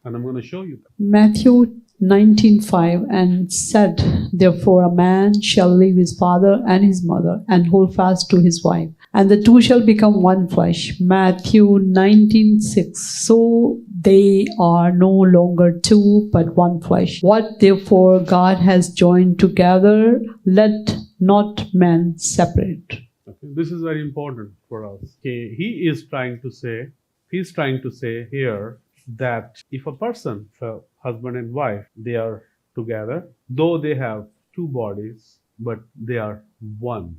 And I'm going to show you that. Matthew 19:5 and said, therefore a man shall leave his father and his mother and hold fast to his wife, and the two shall become one flesh. Matthew 19:6. So they are no longer two but one flesh. What therefore God has joined together, let not man separate. Okay. This is very important for us. Okay. He's trying to say here that if a person, a husband and wife, they are together, though they have two bodies, but they are one,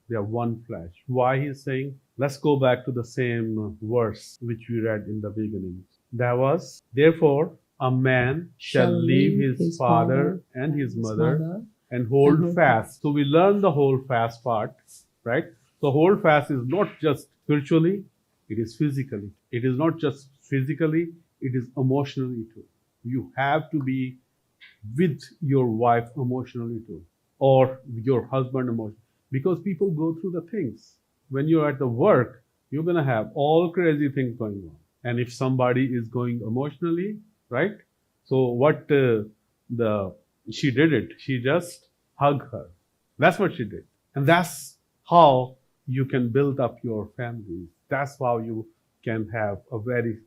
they are one flesh. Why he's saying? Let's go back to the same verse which we read in the beginning. That was, therefore, a man shall leave his father and his mother and hold fast. So we learn the hold fast part, right? So hold fast is not just spiritually, it is physically. It is not just physically, it is emotionally too. You have to be with your wife emotionally too, or your husband emotionally. Because people go through the things. When you're at the work, you're going to have all crazy things going on. And if somebody is going emotionally, right? So what she did it. She just hugged her. That's what she did. And that's how you can build up your family. That's how you can have a very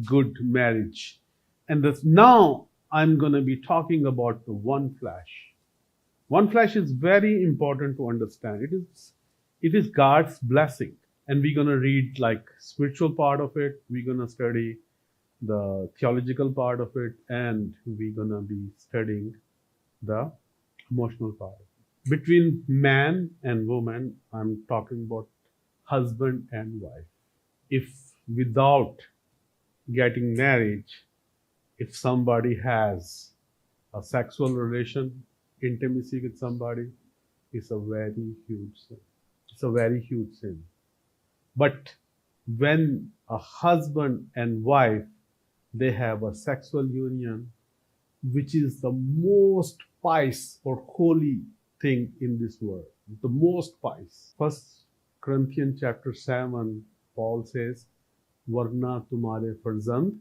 good marriage. And now I'm going to be talking about the one flesh. One flesh is very important to understand. It is God's blessing. And we're going to read like spiritual part of it. We're going to study the theological part of it. And we're going to be studying the emotional part. Between man and woman, I'm talking about husband and wife. If without getting married, if somebody has a sexual relation, intimacy with somebody, it's a very huge sin. It's a very huge sin. But when a husband and wife, they have a sexual union, which is the most pious or holy thing in this world, the most pious. 1 Corinthians chapter 7, Paul says, वरना तुम्हारे फर्जंद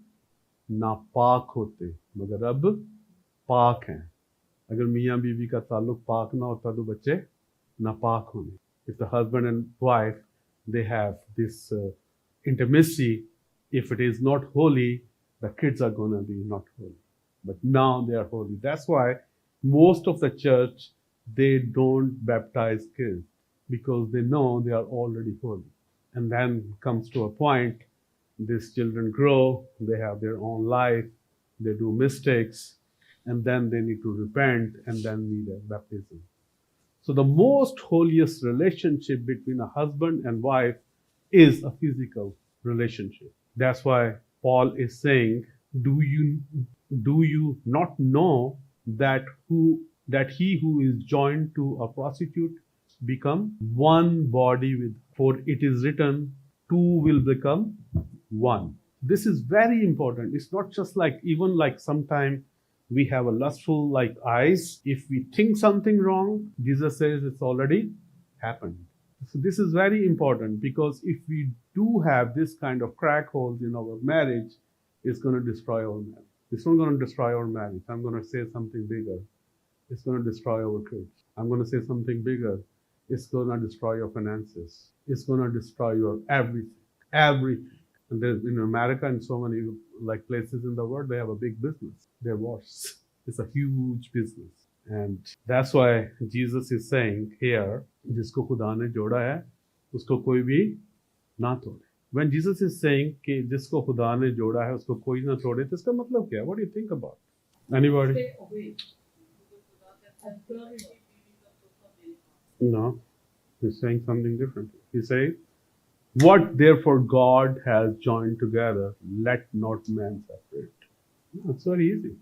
नापाक होते मगर अब पाक हैं. अगर मियाँ बीवी का ताल्लुक पाक ना होता तो बच्चे नापाक होंगे. If the husband and wife, they have this intimacy, if it is not holy, the kids are going to be not holy. But now they are holy. That's why most of the church, they don't baptize kids because they know they are already holy. And then comes to a point, these children grow, they have their own life, they do mistakes, and then they need to repent and then need a baptism. So the most holiest relationship between a husband and wife is a physical relationship. That's why Paul is saying, do you not know that he who is joined to a prostitute become one body with, for it is written, two will become one. This is very important. It's not just like, even like sometime we have a lustful like eyes. If we think something wrong, Jesus says it's already happened. So this is very important, because if we do have this kind of crack holes in our marriage, it's going to destroy our marriage. It's not going to destroy our marriage. I'm going to say something bigger. It's going to destroy our kids. I'm going to say something bigger. It's going to destroy your finances. It's going to destroy your everything. Everything. And there's in America and so many like places in the world, they have a big business. Divorce. It's a huge business. And that's why Jesus is saying here, जिसको खुदा ने जोड़ा है, उसको कोई भी ना तोड़े. When Jesus is saying कि जिसको खुदा ने जोड़ा है, उसको कोई ना तोड़े, तो इसका मतलब क्या है? What do you think about it? Anybody? No, he's saying something different. He's saying, what therefore God has joined together, let not man separate. No, it's very easy.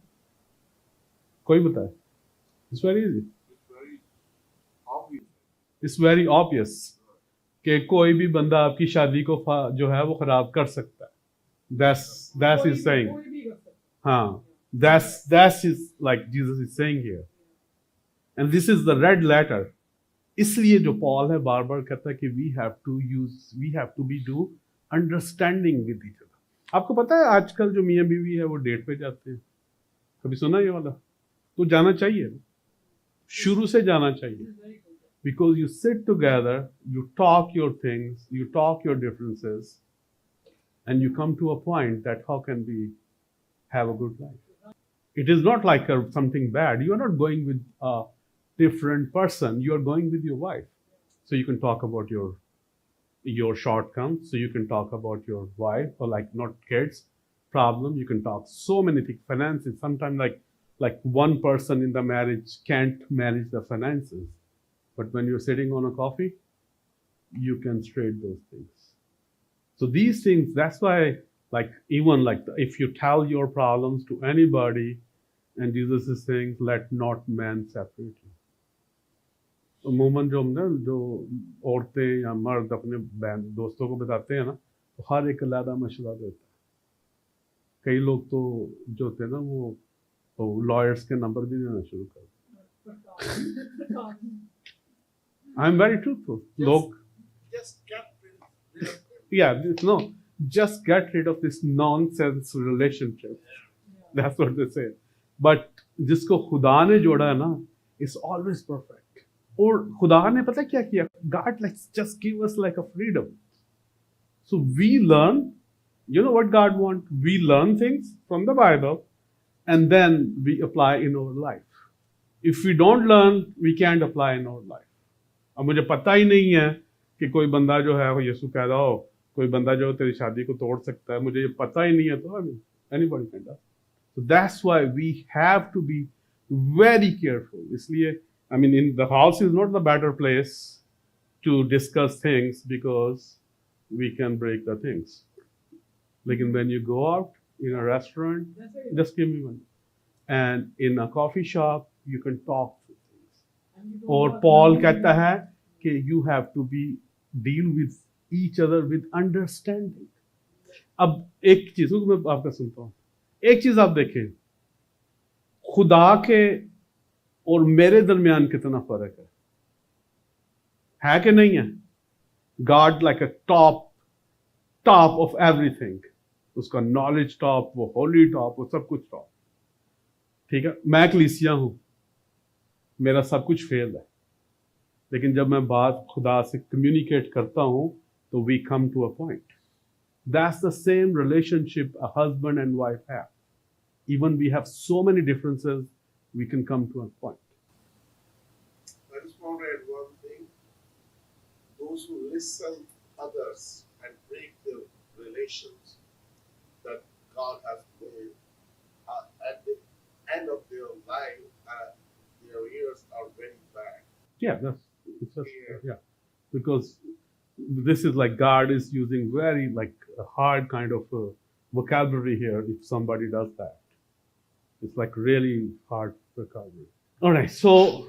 कोई बताए? It's very easy. It's very obvious कि कोई भी बंदा आपकी शादी को जो है वो खराब कर सकता है. That's his saying. हाँ, that's his, like Jesus is saying here. And this is the red letter. इसलिए जो Paul है बार बार कहता है कि we have to be do understanding with each other. आपको पता है आजकल जो मियाँ बीवी है वो डेट पे जाते हैं, कभी सुना ये वाला? तो जाना चाहिए, शुरू से जाना चाहिए, because you sit together, you talk your things, you talk your differences, and you come to a point that how can we have a good life. It is not like something bad. You are not going with a different person, you are going with your wife, so you can talk about your shortcomings, so you can talk about your wife, or like not kids problem, you can talk so many things, finances. Sometimes like one person in the marriage can't manage the finances, but when you're sitting on a coffee, you can straight those things. So these things, that's why, like even like if you tell your problems to anybody, and Jesus is saying, let not man separate you. अमूमन जो हमने जो औरतें या मर्द अपने बहन दोस्तों को बताते हैं ना, तो हर एक अलग मशवरा देता है। कई लोग तो जो होते हैं ना वो लॉयर्स के नंबर भी देना शुरू कर देते। I am very truthful. लोग just get rid of this nonsense relationship. That's what they say. But जिसको खुदा ने जोड़ा है ना, is always perfect. और खुदा ने पता क्या किया? God just give us like a freedom. So we learn, you know what God wants? We learn things from the Bible and then we apply in our life. If we don't learn, we can't apply in our life. अब मुझे पता ही नहीं है कि कोई बंदा जो है वो यीशु कह रहा हो, कोई बंदा जो तेरी शादी को तोड़ सकता है, मुझे ये पता ही नहीं है, तो anybody can do. So that's why we have to be very careful. इसलिए I mean, in the house is not the better place to discuss things because we can break the things. Like when you go out in a restaurant, just give me one. And in a coffee shop, you can talk things. Or Paul कहता है कि you have to deal with each other with understanding. अब एक चीज मैं आपका सुनता हूँ, एक चीज आप देखें, खुदा के और मेरे दरमियान कितना फर्क है कि नहीं है? God like a top of everything. उसका नॉलेज टॉप, वो होली टॉप, वो सब कुछ टॉप। ठीक है, मैं कलीसिया हूं, मेरा सब कुछ फेल है, लेकिन जब मैं बात खुदा से कम्युनिकेट करता हूं तो we come to a point. That's the same relationship a husband and wife have. Even we have so many differences, we can come to a point. I just want to add one thing. Those who listen others and break the relations that God has made at the end of their life, their ears are very bad. Yeah, yeah. Because this is like God is using very like a hard kind of vocabulary here. If somebody does that, it's like really hard vocabulary. All right, so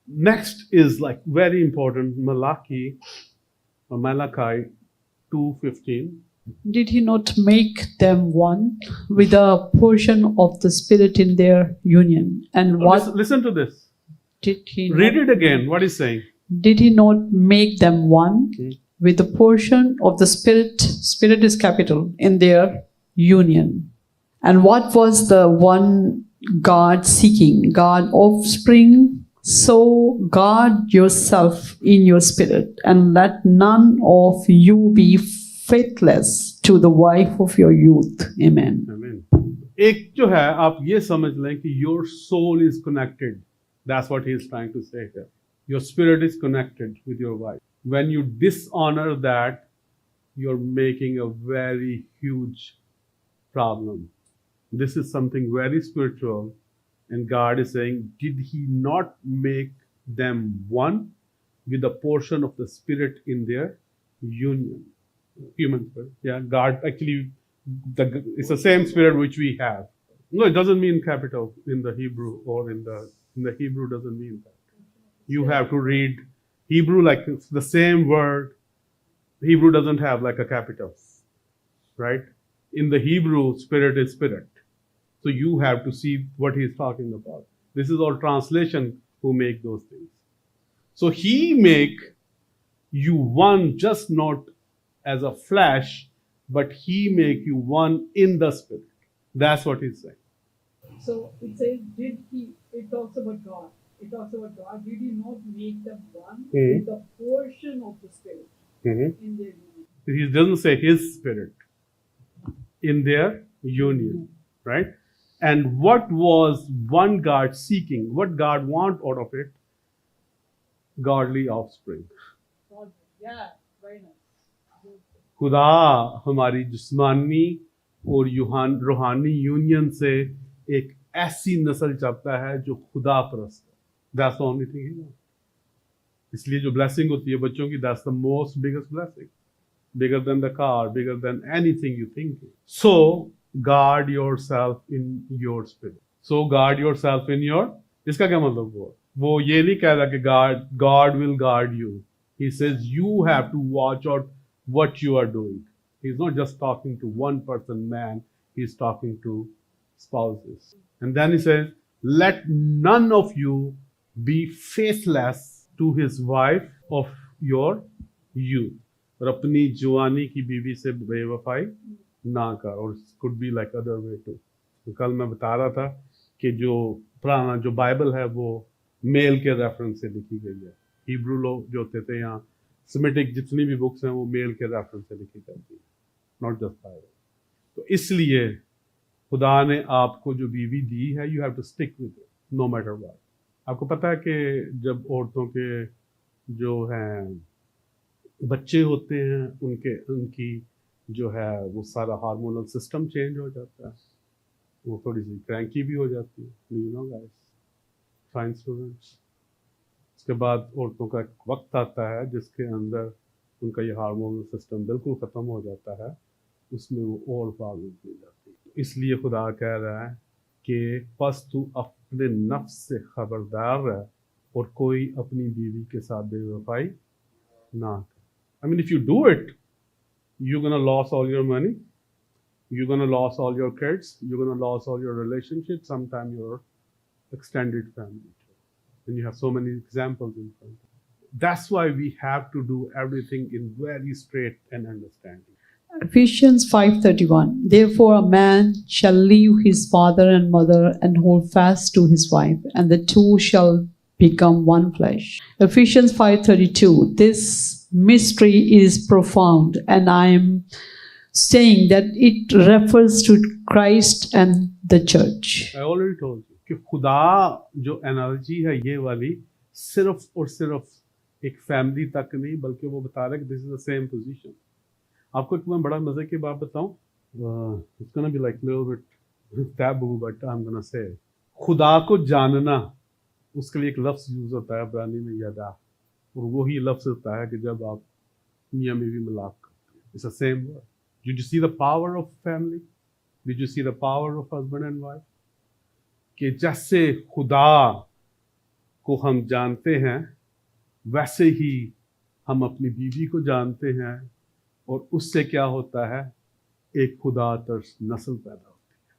next is like very important, Malachi 2:15. Did he not make them one with a portion of the Spirit in their union? And what Listen to this. did he Read not, it again. What is saying? Did he not make them one with a portion of the Spirit? Spirit is capital, in their union. And what was the one God seeking? God offspring. So guard yourself in your spirit, and let none of you be faithless to the wife of your youth. Amen. Amen. एक जो है आप ये समझ लें कि your soul is connected. That's what he is trying to say here. Your spirit is connected with your wife. When you dishonor that, you're making a very huge problem. This is something very spiritual, and God is saying, did he not make them one with a portion of the Spirit in their union? Human spirit. Yeah, God actually, it's the same Spirit which we have. No, it doesn't mean capital in the Hebrew, or in the Hebrew doesn't mean that. You have to read Hebrew like it's the same word. Hebrew doesn't have like a capital, right? In the Hebrew, Spirit is Spirit. So you have to see what he's talking about. This is all translation who make those things. So he make you one, just not as a flesh, but he make you one in the spirit. That's what he's saying. So it says, it talks about God. It talks about God. Did he not make them one with the portion of the Spirit in their union? He doesn't say his spirit in their union, right? And what was one God seeking? What God want out of it? Godly offspring. God, yeah, very nice. खुदा हमारी जिस्मानी और रूहानी union से एक ऐसी नस्ल चाहता है जो खुदा परस्त है. That's the only thing he wants. इसलिए जो ब्लेसिंग होती है बच्चों की, that's the most biggest blessing, bigger than the car, bigger than anything you think. So guard yourself in your spirit. So guard yourself in your. इसका क्या मतलब हुआ? वो ये नहीं कह रहा कि God will guard you. He says you have to watch out what you are doing. He's not just talking to one person, man. He's talking to spouses. And then he says, let none of you be faithless to his wife of your youth. और अपनी जवानी की बीवी से बेवफाई ना कर. और could be like other way too. तो कल मैं बता रहा था कि जो पुराना जो बाइबल है वो मेल के रेफरेंस से लिखी गई है. हिब्रू लोग जो होते थे यहाँ सेमिटिक जितनी भी बुक्स हैं वो मेल के रेफरेंस से लिखी जाती है, नॉट जस्ट बाइबल. तो इसलिए खुदा ने आपको जो बीवी दी है, you have to stick with it no matter what. आपको पता है कि जब औरतों के जो हैं बच्चे होते हैं उनकी जो है वो सारा हार्मोनल सिस्टम चेंज हो जाता है, वो थोड़ी सी क्रैंकी भी हो जाती है. You know guys, science students, उसके बाद औरतों का एक वक्त आता है जिसके अंदर उनका ये हार्मोनल सिस्टम बिल्कुल ख़त्म हो जाता है, उसमें वो और प्रॉब्लम हो जाती है. इसलिए खुदा कह रहा है कि बस तू अपने नफ्स से खबरदार रह और कोई अपनी बीवी के साथ बेवफाई ना कर. I mean, if you do it, you're gonna lose all your money, you're gonna lose all your kids, you're gonna lose all your relationships, sometimes your extended family. And you have so many examples in front. That's why we have to do everything in very straight and understanding. Ephesians 5:31. Therefore a man shall leave his father and mother and hold fast to his wife, and the two shall become one flesh. Ephesians 5:32. This mystery is profound, and I am saying that it refers to Christ and the church. I already told you कि खुदा जो analogy है ये वाली सिर्फ और सिर्फ एक फैमिली तक नहीं, बल्कि वो बता रहा है कि this is the same position. आपको एक मैं बड़ा मजे की बात बताऊं, it's gonna be like little bit taboo but I am gonna say. खुदा को जानना, उसके लिए एक लफ्ज़ यूज होता है इब्रानी में यदा, और वही लफ्ज़ होता है कि जब आप मियाँ बीवी मिलाप करते हैं. It's the same word. Did you see the power of family? Did you see the power of husband and wife? कि जैसे खुदा को हम जानते हैं वैसे ही हम अपनी बीवी को जानते हैं, और उससे क्या होता है, एक खुदा तरस नस्ल पैदा होती है.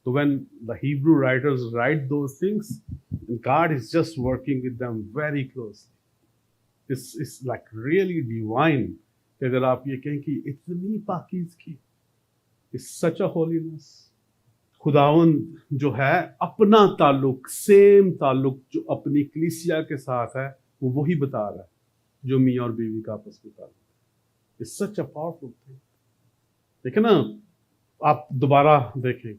तो when the Hebrew writers write those things, God is just working with them very closely. It's like really divine. अगर आप ये कहें कि इतनी पाकीज़गी, it's such a holiness. खुदावन जो है अपना ताल्लुक, सेम ताल्लुक जो अपनी कलीसिया के साथ है, वो वही बता रहा है जो मियाँ और बीवी का आपस में ताल्लुक. It's such a powerful thing. देखें ना, आप दोबारा देखें,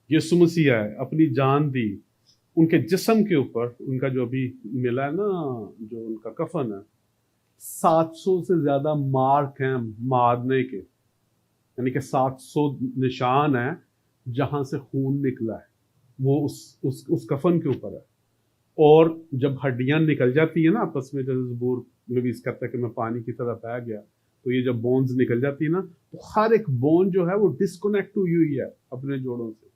यीशु मसीह है, अपनी जान दी, उनके जिस्म के ऊपर उनका जो अभी मिला है ना, जो उनका कफन है, 700 से ज़्यादा मार्क हैं मारने के, यानी कि 700 निशान हैं जहाँ से खून निकला है, वो उस कफन के ऊपर है. और जब हड्डियाँ निकल जाती है ना आपस में, जैसे ज़बूर में भी इसका कहता है कि मैं पानी की तरह बह गया, तो ये जब बोन्स निकल जाती है ना, तो हर एक बोन जो है वो डिस्कनेक्ट हुई हुई है अपने जोड़ों से.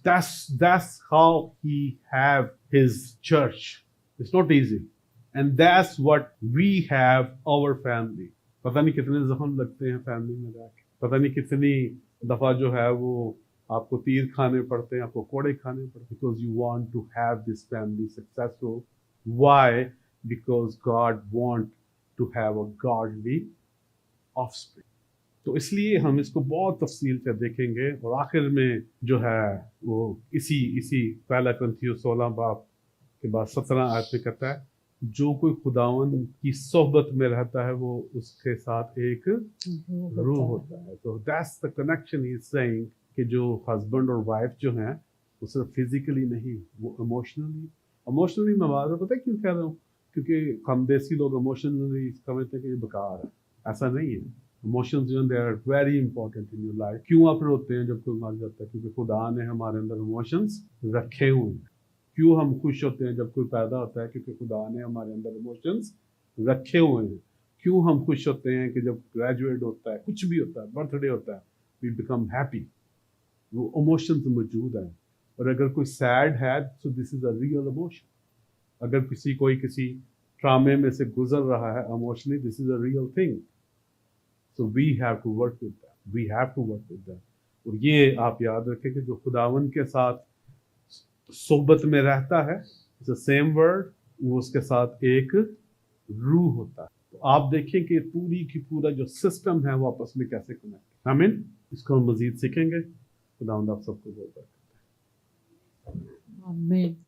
That's how he have his church. It's not easy, and that's what we have our family. पता नहीं कितने जख्म लगते हैं फैमिली में जाके, पता नहीं कितनी दफा जो है वो आपको तीर खाने पड़ते हैं, आपको कोड़े खाने पड़ते हैं, because you want to have this family successful. Why? Because God want to have a godly offspring. तो इसलिए हम इसको बहुत तफसील से देखेंगे और आखिर में जो है वो इसी पहला कुरिन्थियों 16 बाब के बाद 17 आयत में कहता है जो कोई खुदावन की सोहबत में रहता है वो उसके साथ एक रूह होता है। तो that's the connection he is saying कि जो हस्बैंड और वाइफ जो हैं वो सिर्फ फिजिकली नहीं, वो इमोशनली मैं बात पता है क्यों कह रहा हूँ, क्योंकि हम देसी लोग इमोशनली समझते हैं कि ये बेकार है। ऐसा नहीं है। इमोशंस जो they are very important in your life. क्यों आप रोते हैं जब कोई मर जाता है? क्योंकि खुदा ने हमारे अंदर इमोशंस रखे हुए हैं। क्यों हम खुश होते हैं जब कोई पैदा होता है? क्योंकि खुदा ने हमारे अंदर इमोशंस रखे हुए हैं। क्यों हम खुश होते हैं कि जब ग्रेजुएट होता है, कुछ भी होता है, बर्थडे होता है, वी बिकम हैप्पी, वो इमोशंस मौजूद हैं। और अगर कोई सैड है so this is a real emotion. अगर किसी ट्रामे में से गुजर रहा है emotionally, this is a real thing. So we have to work with that. और ये आप याद रखें कि जो खुदावन के साथ सोबत में रहता है, इट्स द सेम वर्ड, वो उसके साथ एक रूह होता है। तो आप देखें कि पूरा जो सिस्टम है वो आपस में कैसे कनेक्ट है। आमीन। इसको हम मजीद सीखेंगे। खुदावंद आप सबको बहुत बरकत दे। Amen.